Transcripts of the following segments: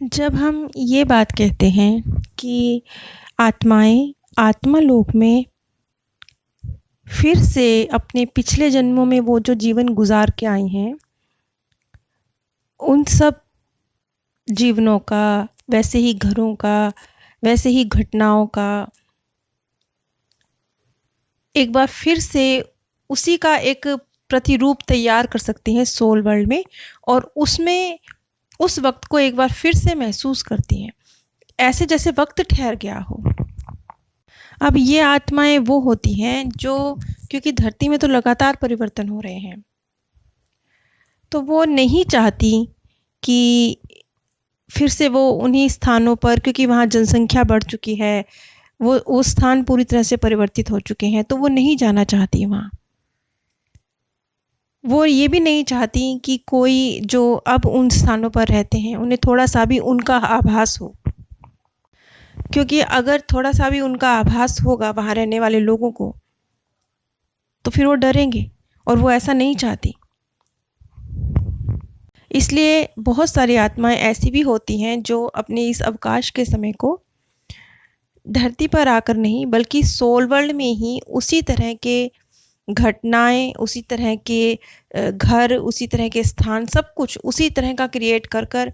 जब हम ये बात कहते हैं कि आत्माएँ आत्मालोक में फिर से अपने पिछले जन्मों में वो जो जीवन गुज़ार के आई हैं, उन सब जीवनों का, वैसे ही घरों का, वैसे ही घटनाओं का एक बार फिर से उसी का एक प्रतिरूप तैयार कर सकती हैं सोल वर्ल्ड में, और उसमें उस वक़्त को एक बार फिर से महसूस करती हैं, ऐसे जैसे वक़्त ठहर गया हो। अब ये आत्माएँ वो होती हैं जो, क्योंकि धरती में तो लगातार परिवर्तन हो रहे हैं, तो वो नहीं चाहती कि फिर से वो उन्हीं स्थानों पर, क्योंकि वहाँ जनसंख्या बढ़ चुकी है, वो स्थान पूरी तरह से परिवर्तित हो चुके हैं, तो वो नहीं जाना चाहती वहाँ। वो ये भी नहीं चाहती कि कोई जो अब उन स्थानों पर रहते हैं, उन्हें थोड़ा-सा भी उनका आभास हो, क्योंकि अगर थोड़ा-सा भी उनका आभास होगा वहाँ रहने वाले लोगों को, तो फिर वो डरेंगे, और वो ऐसा नहीं चाहती। इसलिए बहुत सारी आत्माएँ ऐसी भी होती हैं जो अपने इस अवकाश के समय को धरती पर आकर नहीं, बल्कि सोल वर्ल्ड में ही उसी तरह के घटनाएँ, उसी तरह के घर, उसी तरह के स्थान, सब कुछ उसी तरह का क्रिएट कर कर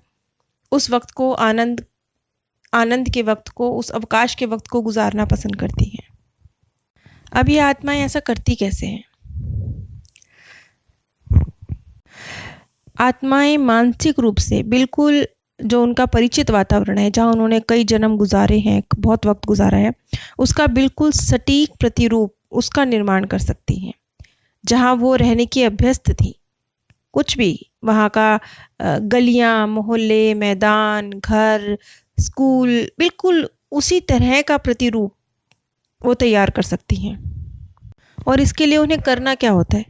उस वक़्त को आनंद के वक़्त को, उस अवकाश के वक़्त को गुज़ारना पसंद करती हैं। अब ये आत्माएँ ऐसा करती कैसे हैं? आत्माएँ मानसिक रूप से बिल्कुल जो उनका परिचित वातावरण है, जहाँ उन्होंने कई जन्म गुज़ारे हैं, बहुत वक़्त गुज़ारा है, उसका बिल्कुल सटीक प्रतिरूप उसका निर्माण कर सकती हैं। जहाँ वो रहने की अभ्यस्त थी, कुछ भी वहाँ का गलियाँ, मोहल्ले, मैदान, घर, स्कूल, बिल्कुल उसी तरह का प्रतिरूप वो तैयार कर सकती हैं। और इसके लिए उन्हें करना क्या होता है?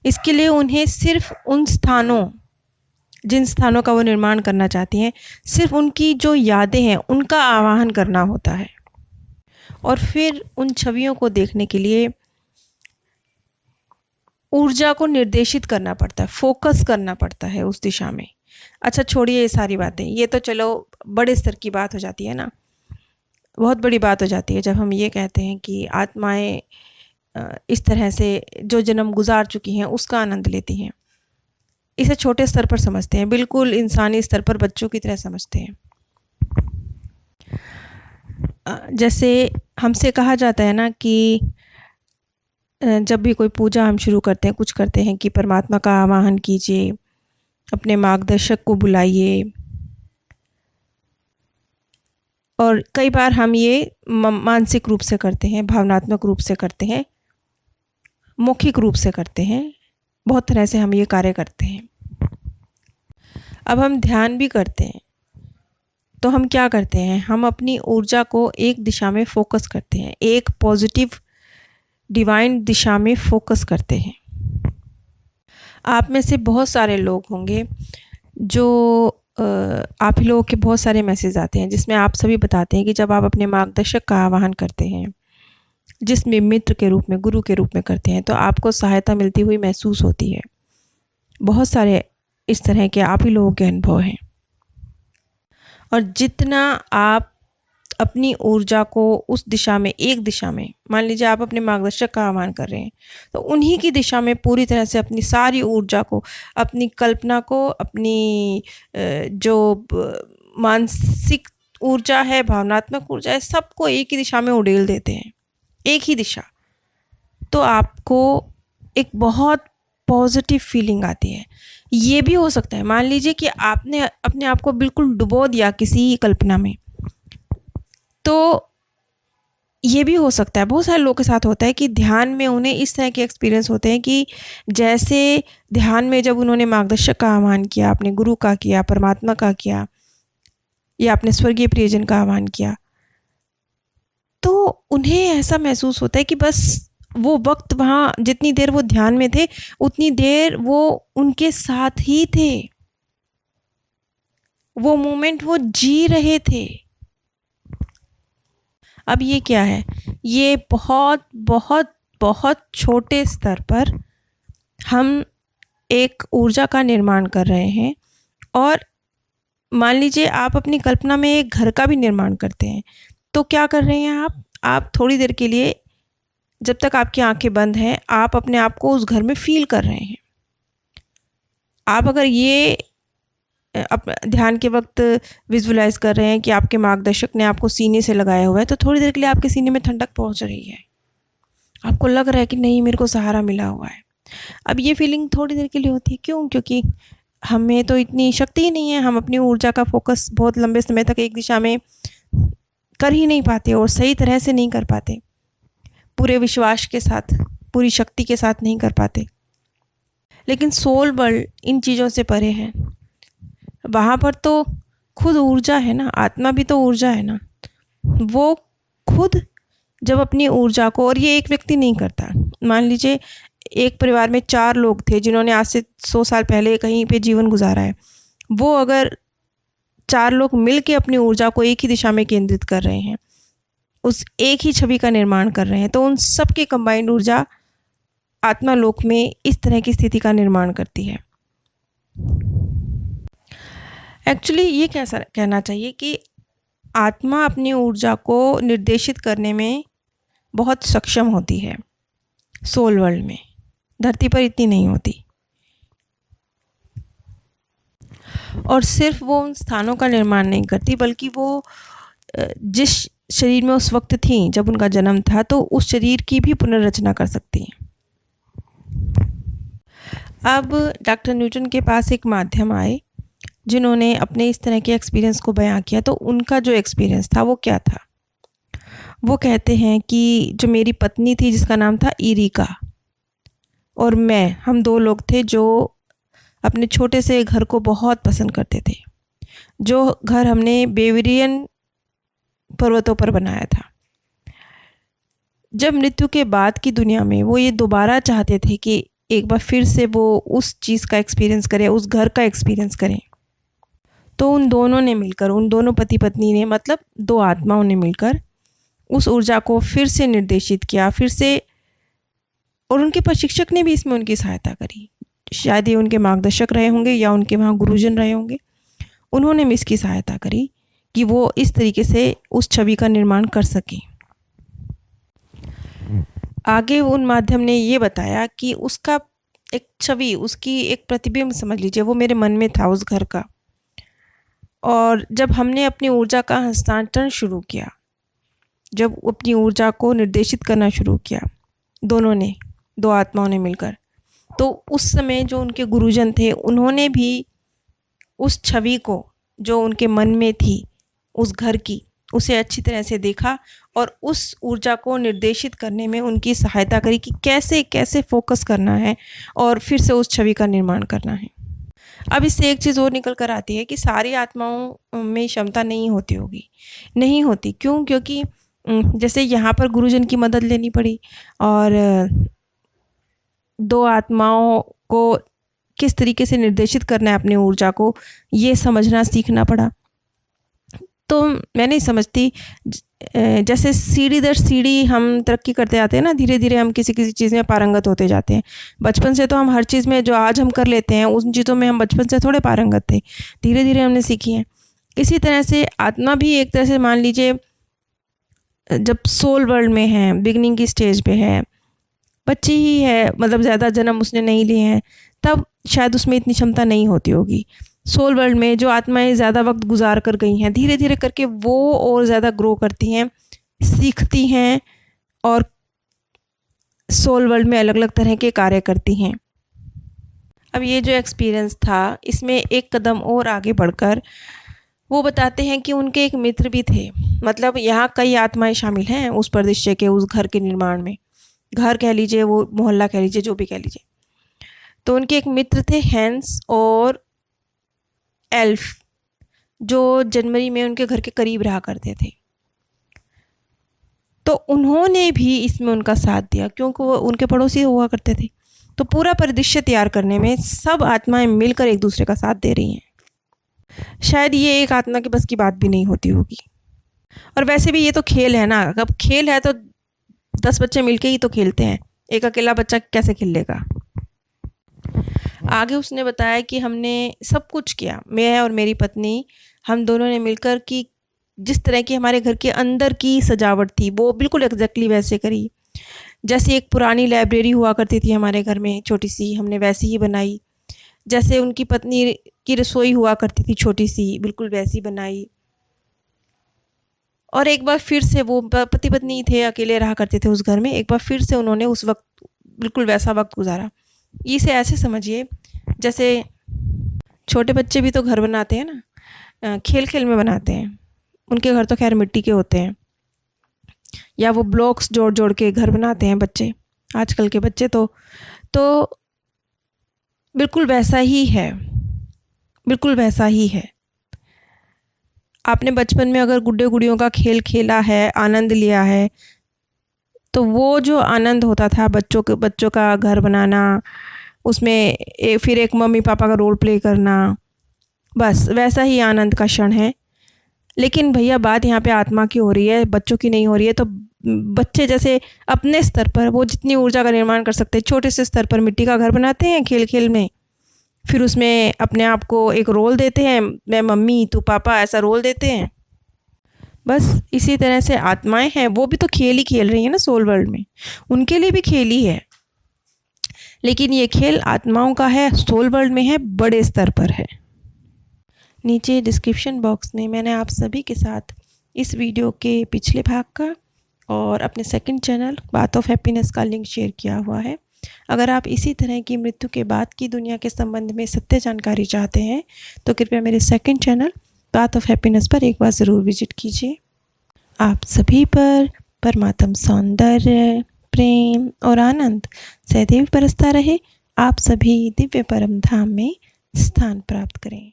इसके लिए उन्हें सिर्फ़ उन स्थानों, जिन स्थानों का वो निर्माण करना चाहती हैं, सिर्फ़ उनकी जो यादें हैं, उनका आवाहन करना होता है, और फिर उन छवियों को देखने के लिए ऊर्जा को निर्देशित करना पड़ता है, फोकस करना पड़ता है उस दिशा में। अच्छा, छोड़िए ये सारी बातें, ये तो चलो बड़े स्तर की बात हो जाती है ना, बहुत बड़ी बात हो जाती है जब हम ये कहते हैं कि आत्माएँ इस तरह से जो जन्म गुज़ार चुकी हैं उसका आनंद लेती हैं। इसे छोटे स्तर पर समझते हैं, बिल्कुल इंसानी स्तर पर बच्चों की तरह समझते हैं। जैसे हमसे कहा जाता है ना कि जब भी कोई पूजा हम शुरू करते हैं, कुछ करते हैं, कि परमात्मा का आवाहन कीजिए, अपने मार्गदर्शक को बुलाइए, और कई बार हम ये मानसिक रूप से करते हैं, भावनात्मक रूप से करते हैं, मौखिक रूप से करते हैं, बहुत तरह से हम ये कार्य करते हैं। अब हम ध्यान भी करते हैं, तो हम क्या करते हैं? हम अपनी ऊर्जा को एक दिशा में फोकस करते हैं, एक पॉजिटिव डिवाइन दिशा में फोकस करते हैं। आप में से बहुत सारे लोग होंगे जो आप ही लोगों के बहुत सारे मैसेज आते हैं जिसमें आप सभी बताते हैं कि जब आप अपने मार्गदर्शक का आवाहन करते हैं, जिसमें मित्र के रूप में, गुरु के रूप में करते हैं, तो आपको सहायता मिलती हुई महसूस होती है। बहुत सारे इस तरह के आप ही लोगों के अनुभव हैं। और जितना आप अपनी ऊर्जा को उस दिशा में, एक दिशा में, मान लीजिए आप अपने मार्गदर्शक का आह्वान कर रहे हैं, तो उन्हीं की दिशा में पूरी तरह से अपनी सारी ऊर्जा को, अपनी कल्पना को, अपनी जो मानसिक ऊर्जा है, भावनात्मक ऊर्जा है, सबको एक ही दिशा में उड़ेल देते हैं, एक ही दिशा। तो आपको एक बहुत पॉजिटिव फीलिंग आती है। ये भी हो सकता है, मान लीजिए कि आपने अपने आप को बिल्कुल डुबो दिया किसी कल्पना में, तो ये भी हो सकता है, बहुत सारे लोगों के साथ होता है कि ध्यान में उन्हें इस तरह के एक्सपीरियंस होते हैं कि जैसे ध्यान में जब उन्होंने मार्गदर्शक का आह्वान किया, अपने गुरु का किया, परमात्मा का किया, या अपने स्वर्गीय प्रियजन का आह्वान किया, तो उन्हें ऐसा महसूस होता है कि बस वो वक्त, वहाँ जितनी देर वो ध्यान में थे, उतनी देर वो उनके साथ ही थे, वो मोमेंट वो जी रहे थे। अब ये क्या है? ये बहुत बहुत बहुत छोटे स्तर पर हम एक ऊर्जा का निर्माण कर रहे हैं, और मान लीजिए आप अपनी कल्पना में एक घर का भी निर्माण करते हैं, तो क्या कर रहे हैं आप थोड़ी देर के लिए, जब तक आपकी आंखें बंद हैं, आप अपने आप को उस घर में फील कर रहे हैं। आप अगर ये ध्यान के वक्त विजुलाइज कर रहे हैं कि आपके मार्गदर्शक ने आपको सीने से लगाया हुआ है, तो थोड़ी देर के लिए आपके सीने में ठंडक पहुंच रही है, आपको लग रहा है कि नहीं, मेरे को सहारा मिला हुआ है। अब ये फीलिंग थोड़ी देर के लिए होती है, क्यों? क्योंकि हमें तो इतनी शक्ति ही नहीं है, हम अपनी ऊर्जा का फोकस बहुत लंबे समय तक एक दिशा में कर ही नहीं पाते और सही तरह से नहीं कर पाते, पूरे विश्वास के साथ, पूरी शक्ति के साथ नहीं कर पाते। लेकिन सोल वर्ल्ड इन चीज़ों से परे है। वहाँ पर तो खुद ऊर्जा है ना, आत्मा भी तो ऊर्जा है ना। वो खुद जब अपनी ऊर्जा को, और ये एक व्यक्ति नहीं करता, मान लीजिए एक परिवार में 4 लोग थे जिन्होंने आज से 100 साल पहले कहीं पे जीवन गुजारा है, वो अगर 4 लोग मिल के अपनी ऊर्जा को एक ही दिशा में केंद्रित कर रहे हैं, उस एक ही छवि का निर्माण कर रहे हैं, तो उन सब की कंबाइंड ऊर्जा आत्मा लोक में इस तरह की स्थिति का निर्माण करती है। एक्चुअली ये कैसा कहना चाहिए कि आत्मा अपनी ऊर्जा को निर्देशित करने में बहुत सक्षम होती है सोल वर्ल्ड में, धरती पर इतनी नहीं होती। और सिर्फ वो उन स्थानों का निर्माण नहीं करती, बल्कि वो जिस शरीर में उस वक्त थी जब उनका जन्म था, तो उस शरीर की भी पुनर्रचना कर सकती हैं। अब डॉक्टर न्यूटन के पास एक माध्यम आए जिन्होंने अपने इस तरह के एक्सपीरियंस को बयां किया। तो उनका जो एक्सपीरियंस था वो क्या था? वो कहते हैं कि जो मेरी पत्नी थी जिसका नाम था इरिका, और मैं, हम 2 लोग थे जो अपने छोटे से घर को बहुत पसंद करते थे, जो घर हमने बेवरियन पर्वतों पर बनाया था। जब मृत्यु के बाद की दुनिया में वो ये दोबारा चाहते थे कि एक बार फिर से वो उस चीज़ का एक्सपीरियंस करें, उस घर का एक्सपीरियंस करें, तो उन दोनों ने मिलकर, उन दोनों पति पत्नी ने, मतलब 2 आत्माओं ने मिलकर उस ऊर्जा को फिर से निर्देशित किया, फिर से। और उनके प्रशिक्षक ने भी इसमें उनकी सहायता करी, शायद ये उनके मार्गदर्शक रहे होंगे या उनके वहाँ गुरुजन रहे होंगे। उन्होंने भी इसकी सहायता करी कि वो इस तरीके से उस छवि का निर्माण कर सकें। आगे उन माध्यम ने ये बताया कि उसका एक छवि, उसकी एक प्रतिबिंब समझ लीजिए, वो मेरे मन में था उस घर का। और जब हमने अपनी ऊर्जा का हस्तांतरण शुरू किया, जब अपनी ऊर्जा को निर्देशित करना शुरू किया, दोनों ने, 2 आत्माओं ने मिलकर, तो उस समय जो उनके गुरुजन थे उन्होंने भी उस छवि को जो उनके मन में थी उस घर की, उसे अच्छी तरह से देखा और उस ऊर्जा को निर्देशित करने में उनकी सहायता करी कि कैसे कैसे फोकस करना है और फिर से उस छवि का निर्माण करना है। अब इससे एक चीज़ और निकल कर आती है कि सारी आत्माओं में क्षमता नहीं होती होगी, नहीं होती। क्यों? क्योंकि जैसे यहाँ पर गुरुजन की मदद लेनी पड़ी और 2 आत्माओं को किस तरीके से निर्देशित करना है अपनी ऊर्जा को, ये समझना सीखना पड़ा। तो मैं नहीं समझती, जैसे सीढ़ी दर सीढ़ी हम तरक्की करते जाते हैं ना, धीरे धीरे हम किसी किसी चीज़ में पारंगत होते जाते हैं। बचपन से तो हम हर चीज़ में जो आज हम कर लेते हैं उन चीज़ों में हम बचपन से थोड़े पारंगत थे, धीरे धीरे हमने सीखी हैं। इसी तरह से आत्मा भी एक तरह से मान लीजिए जब सोल वर्ल्ड में है, बिगनिंग की स्टेज पे है, बच्ची ही है, मतलब ज़्यादा जन्म उसने नहीं लिए हैं, तब शायद उसमें इतनी क्षमता नहीं होती होगी। सोल वर्ल्ड में जो आत्माएं ज़्यादा वक्त गुजार कर गई हैं, धीरे धीरे करके वो और ज़्यादा ग्रो करती हैं, सीखती हैं और सोल वर्ल्ड में अलग अलग तरह के कार्य करती हैं। अब ये जो एक्सपीरियंस था, इसमें एक कदम और आगे बढ़कर वो बताते हैं कि उनके एक मित्र भी थे, मतलब यहाँ कई आत्माएं शामिल हैं उस परिदृश्य के, उस घर के निर्माण में, घर कह लीजिए, वो मोहल्ला कह लीजिए, जो भी कह लीजिए। तो उनके एक मित्र थे हैंस और एल्फ, जो जनवरी में उनके घर के करीब रहा करते थे। तो उन्होंने भी इसमें उनका साथ दिया क्योंकि वो उनके पड़ोसी हुआ करते थे। तो पूरा परिदृश्य तैयार करने में सब आत्माएं मिलकर एक दूसरे का साथ दे रही हैं। शायद ये एक आत्मा के बस की बात भी नहीं होती होगी। और वैसे भी ये तो खेल है ना, अब खेल है तो 10 बच्चे मिलके ही तो खेलते हैं, एक अकेला बच्चा कैसे खेल लेगा। आगे उसने बताया कि हमने सब कुछ किया, मैं और मेरी पत्नी हम दोनों ने मिलकर कि जिस तरह की हमारे घर के अंदर की सजावट थी वो बिल्कुल एग्जैक्टली वैसे करी। जैसे एक पुरानी लाइब्रेरी हुआ करती थी हमारे घर में छोटी सी, हमने वैसी ही बनाई। जैसे उनकी पत्नी की रसोई हुआ करती थी छोटी सी, बिल्कुल वैसी बनाई। और एक बार फिर से वो पति पत्नी थे, अकेले रहा करते थे उस घर में। एक बार फिर से उन्होंने उस वक्त बिल्कुल वैसा वक्त गुजारा। इसे ऐसे समझिए जैसे छोटे बच्चे भी तो घर बनाते हैं ना, खेल खेल में बनाते हैं। उनके घर तो खैर मिट्टी के होते हैं, या वो ब्लॉक्स जोड़ जोड़ के घर बनाते हैं बच्चे, आजकल के बच्चे तो बिल्कुल वैसा ही है, बिल्कुल वैसा ही है। आपने बचपन में अगर गुड्डे गुड़ियों का खेल खेला है, आनंद लिया है, तो वो जो आनंद होता था बच्चों का घर बनाना, उसमें फिर एक मम्मी पापा का रोल प्ले करना, बस वैसा ही आनंद का क्षण है। लेकिन भैया बात यहाँ पे आत्मा की हो रही है, बच्चों की नहीं हो रही है। तो बच्चे जैसे अपने स्तर पर वो जितनी ऊर्जा का निर्माण कर सकते हैं, छोटे से स्तर पर मिट्टी का घर बनाते हैं खेल खेल में, फिर उसमें अपने आप को एक रोल देते हैं, मैं मम्मी तू पापा, ऐसा रोल देते हैं। बस इसी तरह से आत्माएं हैं, वो भी तो खेल ही खेल रही हैं ना सोल वर्ल्ड में, उनके लिए भी खेल ही है। लेकिन ये खेल आत्माओं का है, सोल वर्ल्ड में है, बड़े स्तर पर है। नीचे डिस्क्रिप्शन बॉक्स में मैंने आप सभी के साथ इस वीडियो के पिछले भाग का और अपने सेकंड चैनल बात ऑफ हैप्पीनेस का लिंक शेयर किया हुआ है। अगर आप इसी तरह की मृत्यु के बाद की दुनिया के संबंध में सत्य जानकारी चाहते हैं तो कृपया मेरे सेकंड चैनल बात ऑफ हैप्पीनेस पर एक बार ज़रूर विजिट कीजिए। आप सभी पर परमात्म सौंदर्य, प्रेम और आनंद सदैव बरसता रहे। आप सभी दिव्य परम धाम में स्थान प्राप्त करें।